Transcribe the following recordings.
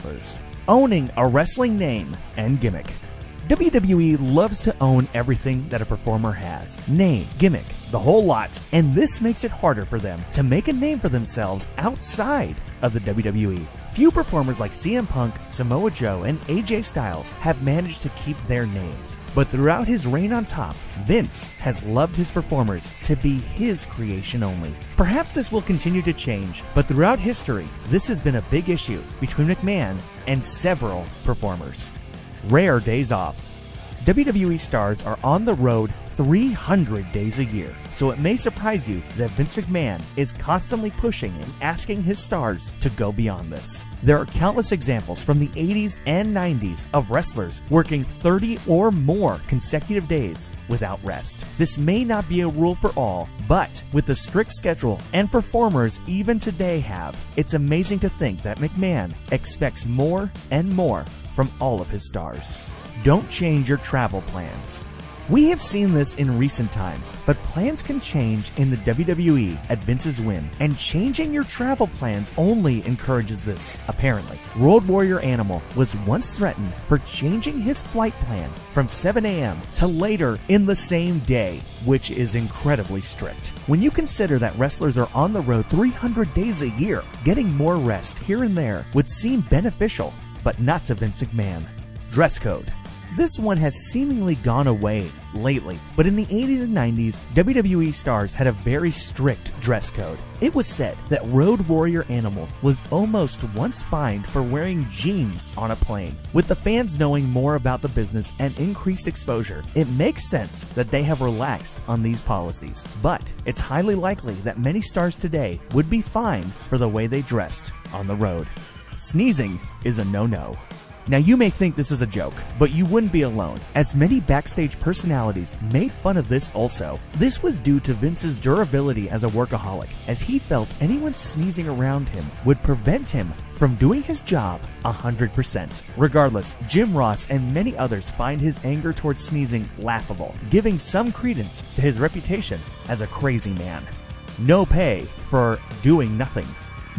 wrestlers. Owning a wrestling name and gimmick. WWE loves to own everything that a performer has. Name, gimmick, the whole lot, and this makes it harder for them to make a name for themselves outside of the WWE. Few performers like CM Punk, Samoa Joe, and AJ Styles have managed to keep their names. But throughout his reign on top, Vince has loved his performers to be his creation only. Perhaps this will continue to change, but throughout history, this has been a big issue between McMahon and several performers. Rare days off. WWE stars are on the road 300 days a year, so it may surprise you that Vince McMahon is constantly pushing and asking his stars to go beyond this. There are countless examples from the 80s and 90s of wrestlers working 30 or more consecutive days without rest. This may not be a rule for all, but with the strict schedule and performers even today have, it's amazing to think that McMahon expects more and more from all of his stars. Don't change your travel plans. We have seen this in recent times, but plans can change in the WWE at Vince's whim, and changing your travel plans only encourages this, apparently. Road Warrior Animal was once threatened for changing his flight plan from 7 a.m. to later in the same day, which is incredibly strict. When you consider that wrestlers are on the road 300 days a year, getting more rest here and there would seem beneficial, but not to Vince McMahon. Dress code. This one has seemingly gone away lately, but in the 80s and 90s, WWE stars had a very strict dress code. It was said that Road Warrior Animal was almost once fined for wearing jeans on a plane. With the fans knowing more about the business and increased exposure, it makes sense that they have relaxed on these policies. But it's highly likely that many stars today would be fined for the way they dressed on the road. Sneezing is a no-no. Now you may think this is a joke, but you wouldn't be alone, as many backstage personalities made fun of this also. This was due to Vince's durability as a workaholic, as he felt anyone sneezing around him would prevent him from doing his job 100%. Regardless, Jim Ross and many others find his anger towards sneezing laughable, giving some credence to his reputation as a crazy man. No pay for doing nothing.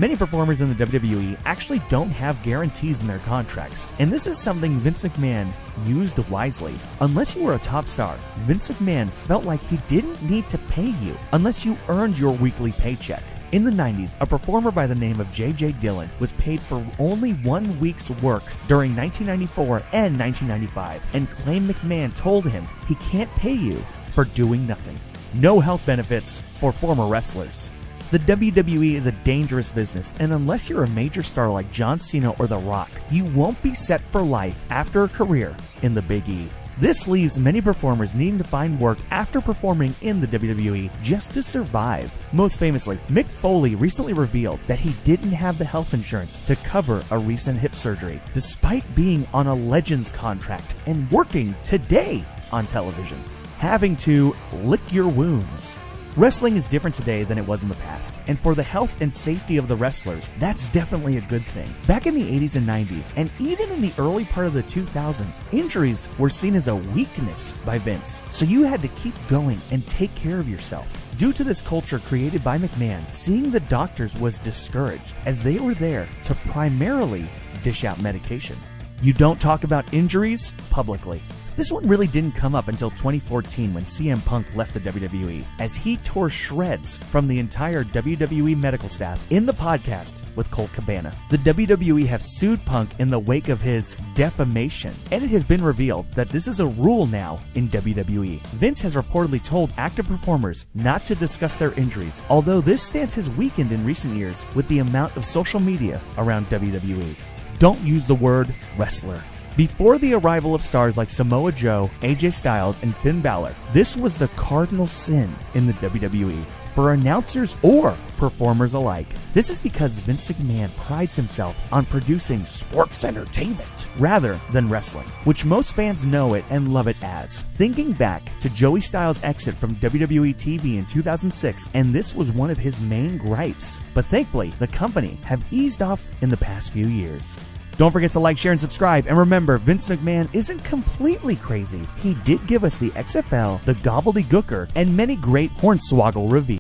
Many performers in the WWE actually don't have guarantees in their contracts, and this is something Vince McMahon used wisely. Unless you were a top star, Vince McMahon felt like he didn't need to pay you unless you earned your weekly paycheck. In the 90s, a performer by the name of J.J. Dillon was paid for only 1 week's work during 1994 and 1995, and claimed McMahon told him he can't pay you for doing nothing. No health benefits for former wrestlers. The WWE is a dangerous business, and unless you're a major star like John Cena or The Rock, you won't be set for life after a career in the Big E. This leaves many performers needing to find work after performing in the WWE just to survive. Most famously, Mick Foley recently revealed that he didn't have the health insurance to cover a recent hip surgery, despite being on a Legends contract and working today on television. Having to lick your wounds. Wrestling is different today than it was in the past, and for the health and safety of the wrestlers, that's definitely a good thing. Back in the 80s and 90s, and even in the early part of the 2000s, injuries were seen as a weakness by Vince, so you had to keep going and take care of yourself. Due to this culture created by McMahon, seeing the doctors was discouraged, as they were there to primarily dish out medication. You don't talk about injuries publicly. This one really didn't come up until 2014 when CM Punk left the WWE, as he tore shreds from the entire WWE medical staff in the podcast with Colt Cabana. The WWE have sued Punk in the wake of his defamation, and it has been revealed that this is a rule now in WWE. Vince has reportedly told active performers not to discuss their injuries, although this stance has weakened in recent years with the amount of social media around WWE. Don't use the word wrestler. Before the arrival of stars like Samoa Joe, AJ Styles, and Finn Balor, this was the cardinal sin in the WWE for announcers or performers alike. This is because Vince McMahon prides himself on producing sports entertainment rather than wrestling, which most fans know it and love it as. Thinking back to Joey Styles' exit from WWE TV in 2006, and this was one of his main gripes, but thankfully the company have eased off in the past few years. Don't forget to like, share, and subscribe. And remember, Vince McMahon isn't completely crazy. He did give us the XFL, the Gobbledygooker, and many great Hornswoggle reviews.